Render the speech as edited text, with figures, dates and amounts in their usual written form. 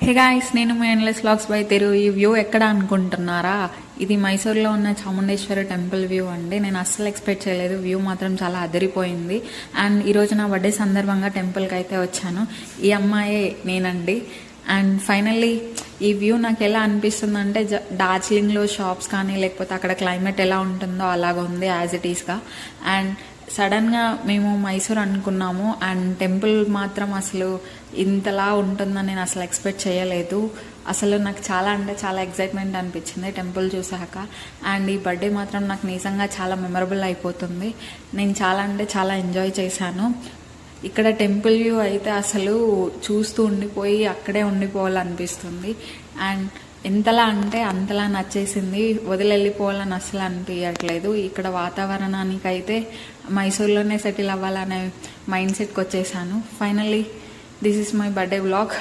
Hey guys, నేను మీ endless vlogs by తెరు. ఈ వ్యూ ఎక్కడ అనుకుంటున్నారా? ఇది మైసూర్లో ఉన్న చాముండేశ్వరి టెంపుల్ వ్యూ అండి. నేను అస్సలు ఎక్స్పెక్ట్ చేయలేదు. వ్యూ మాత్రం చాలా అదిరిపోయింది. అండ్ ఈరోజు నా బర్త్డే సందర్భంగా టెంపుల్కి అయితే వచ్చాను. ఈ అమ్మాయే నేనండి. అండ్ ఫైనల్లీ ఈ వ్యూ నాకు ఎలా అనిపిస్తుందంటే, డార్జిలింగ్లో షాప్స్ కానీ లేకపోతే అక్కడ క్లైమేట్ ఎలా ఉంటుందో అలాగ ఉంది యాజ్ ఇట్ ఈస్గా. అండ్ సడన్గా మేము మైసూర్ అనుకున్నాము. అండ్ టెంపుల్ మాత్రం అసలు ఇంతలా ఉంటుందని నేను అసలు ఎక్స్పెక్ట్ చేయలేదు. అసలు నాకు చాలా అంటే చాలా ఎక్సైట్మెంట్ అనిపించింది టెంపుల్ చూసాక. అండ్ ఈ బర్త్డే మాత్రం నాకు నిజంగా చాలా మెమరబుల్ అయిపోతుంది. నేను చాలా అంటే చాలా ఎంజాయ్ చేశాను. ఇక్కడ టెంపుల్ వ్యూ అయితే అసలు చూస్తూ ఉండిపోయి అక్కడే ఉండిపోవాలనిపిస్తుంది. అండ్ ఎంతలా అంటే అంతలా నచ్చేసింది. వదిలి అసలు అనిపించట్లేదు. ఇక్కడ వాతావరణానికైతే మైసూర్లోనే సెటిల్ అవ్వాలనే మైండ్ సెట్కి వచ్చేసాను. Finally this is my birthday vlog.